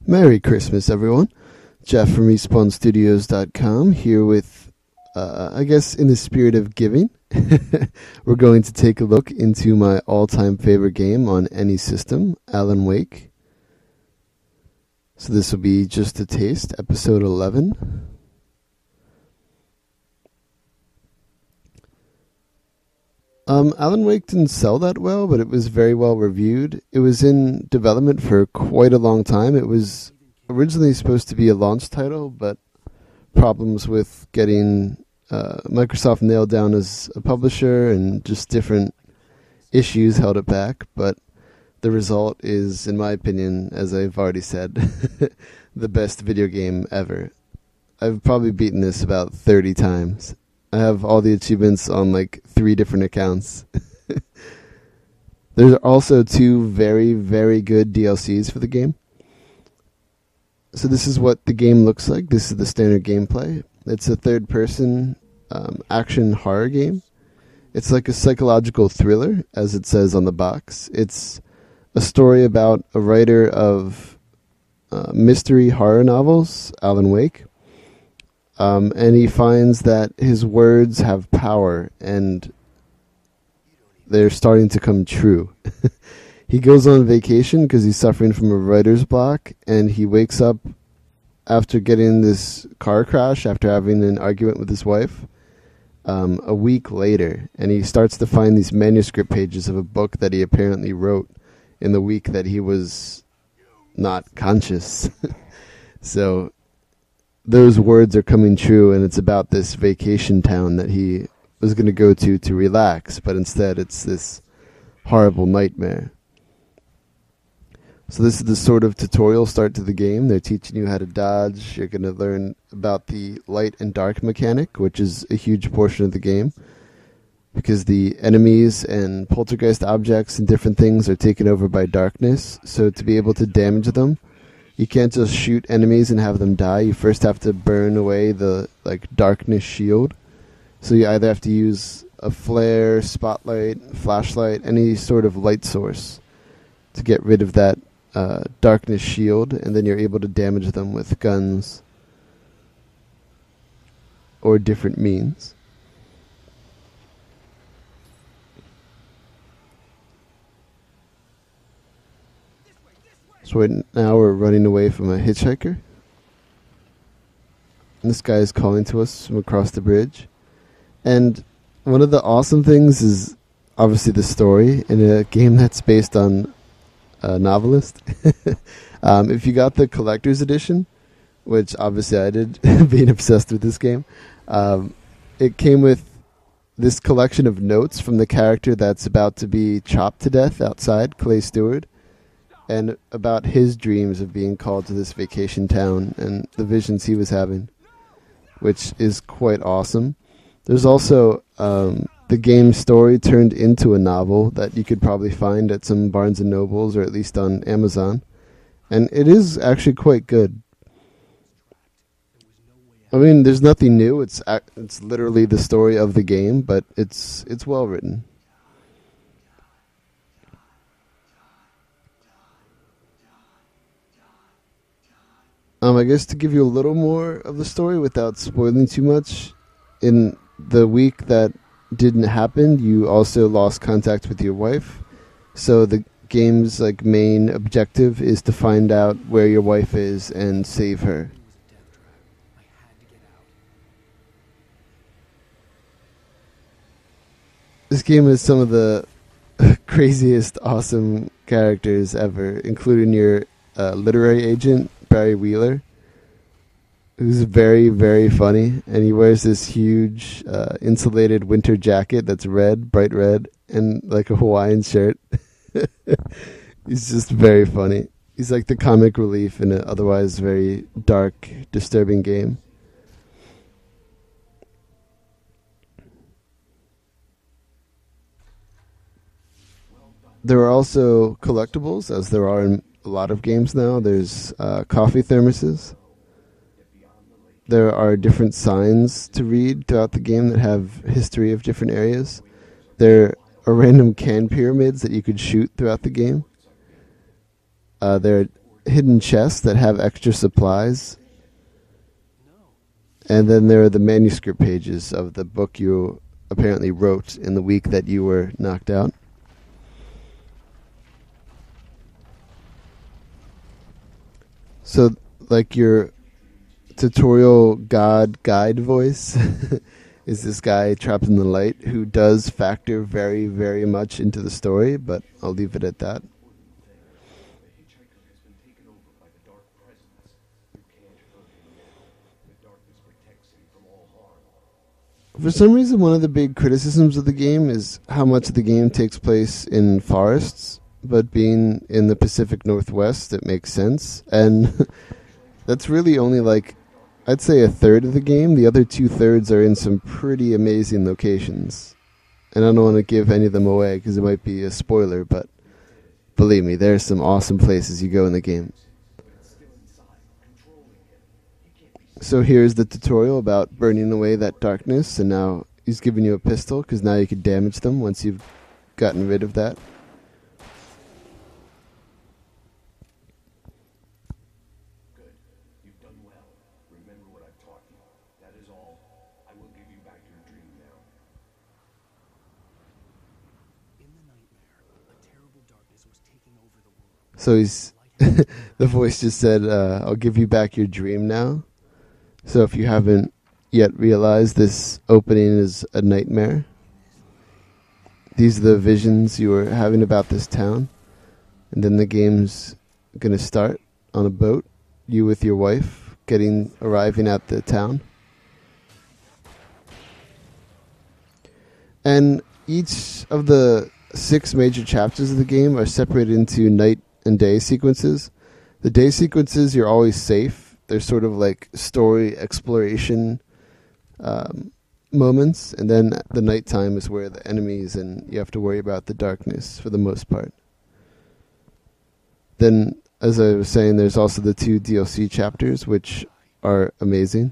Merry Christmas, everyone. Jeff from RespawnStudios.com here with, I guess in the spirit of giving, we're going to take a look into my all-time favorite game on any system, Alan Wake. So this will be just a taste, episode 11. Alan Wake didn't sell that well, but it was very well reviewed. It was in development for quite a long time. It was originally supposed to be a launch title, but problems with getting Microsoft nailed down as a publisher and just different issues held it back. But the result is, in my opinion, as I've already said, the best video game ever. I've probably beaten this about 30 times. I have all the achievements on like 3 different accounts. There's also 2 very, very good DLCs for the game. So this is what the game looks like. This is the standard gameplay. It's a third-person action horror game. It's like a psychological thriller, as it says on the box. It's a story about a writer of mystery horror novels, Alan Wake. And he finds that his words have power, and they're starting to come true. He goes on vacation because he's suffering from a writer's block, and he wakes up after getting in this car crash, after having an argument with his wife, a week later, and he starts to find these manuscript pages of a book that he apparently wrote in the week that he was not conscious. So those words are coming true, and it's about this vacation town that he was going to go to relax, but instead it's this horrible nightmare. So this is the sort of tutorial start to the game. They're teaching you how to dodge. You're going to learn about the light and dark mechanic, which is a huge portion of the game, because the enemies and poltergeist objects and different things are taken over by darkness. So to be able to damage them, you can't just shoot enemies and have them die. You first have to burn away the darkness shield. So you either have to use a flare, spotlight, flashlight, any sort of light source to get rid of that darkness shield, and then you're able to damage them with guns or different means. So right now we're running away from a hitchhiker. And this guy is calling to us from across the bridge. And one of the awesome things is obviously the story in a game that's based on a novelist. If you got the collector's edition, which obviously I did, being obsessed with this game, it came with this collection of notes from the character that's about to be chopped to death outside, Clay Stewart, and about his dreams of being called to this vacation town and the visions he was having, which is quite awesome. There's also the game story turned into a novel that you could probably find at some Barnes & Nobles or at least on Amazon. And it is actually quite good. I mean, there's nothing new. It's literally the story of the game, but it's well written. I guess to give you a little more of the story without spoiling too much, in the week that didn't happen, you also lost contact with your wife. So the game's main objective is to find out where your wife is and save her. This game has some of the craziest, awesome characters ever, including your literary agent, Barry Wheeler, who's very, very funny, and he wears this huge insulated winter jacket that's red, bright red, and like a Hawaiian shirt. He's just very funny. He's like the comic relief in an otherwise very dark, disturbing game. There are also collectibles, as there are in a lot of games now. There's coffee thermoses. There are different signs to read throughout the game that have history of different areas. There are random can pyramids that you could shoot throughout the game. There are hidden chests that have extra supplies. And then there are the manuscript pages of the book you apparently wrote in the week that you were knocked out. So, like your tutorial guide voice is this guy trapped in the light who does factor very, very much into the story, but I'll leave it at that. For some reason, one of the big criticisms of the game is how much of the game takes place in forests, but being in the Pacific Northwest, it makes sense. And that's really only like, I'd say a third of the game. The other 2/3 are in some pretty amazing locations. And I don't want to give any of them away because it might be a spoiler, but believe me, there are some awesome places you go in the game. So here's the tutorial about burning away that darkness, and now he's giving you a pistol because now you can damage them once you've gotten rid of that. Good. You've done well. Remember what I've taught you. That is all. I will give you back your dream now. In the nightmare, a terrible darkness was taking over the world. So he's the voice just said, I'll give you back your dream now. So if you haven't yet realized, this opening is a nightmare. These are the visions you were having about this town. And then the game's going to start on a boat. You with your wife arriving at the town. And each of the 6 major chapters of the game are separated into night and day sequences. The day sequences, you're always safe. They're sort of like story exploration moments. And then the nighttime is where the enemies and you have to worry about the darkness for the most part. Then, as I was saying, there's also the 2 DLC chapters, which are amazing.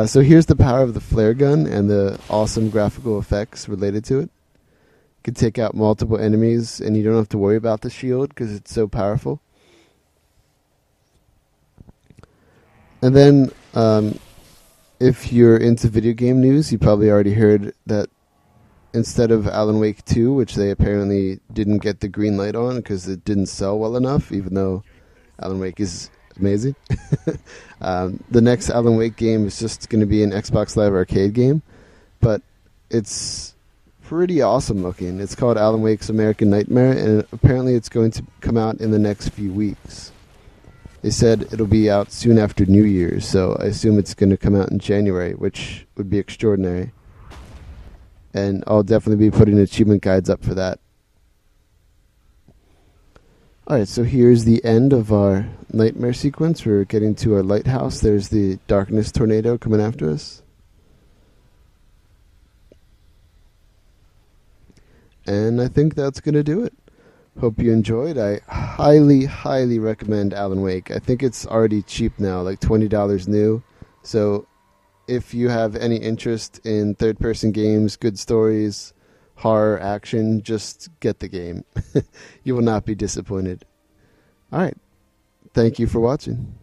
So here's the power of the flare gun and the awesome graphical effects related to it. You can take out multiple enemies and you don't have to worry about the shield because it's so powerful. And then, if you're into video game news, you probably already heard that instead of Alan Wake 2, which they apparently didn't get the green light on because it didn't sell well enough, even though Alan Wake is amazing. The next Alan Wake game is just going to be an Xbox Live Arcade game, but it's pretty awesome looking. It's called Alan Wake's American Nightmare, and apparently it's going to come out in the next few weeks. They said it'll be out soon after New Year's, so I assume it's going to come out in January, which would be extraordinary. And I'll definitely be putting achievement guides up for that. Alright, so here's the end of our nightmare sequence. We're getting to our lighthouse. There's the darkness tornado coming after us. And I think that's going to do it. Hope you enjoyed. I highly, highly recommend Alan Wake. I think it's already cheap now, like $20 new. So if you have any interest in third-person games, good stories, horror, action, just get the game. You will not be disappointed. All right. Thank you for watching.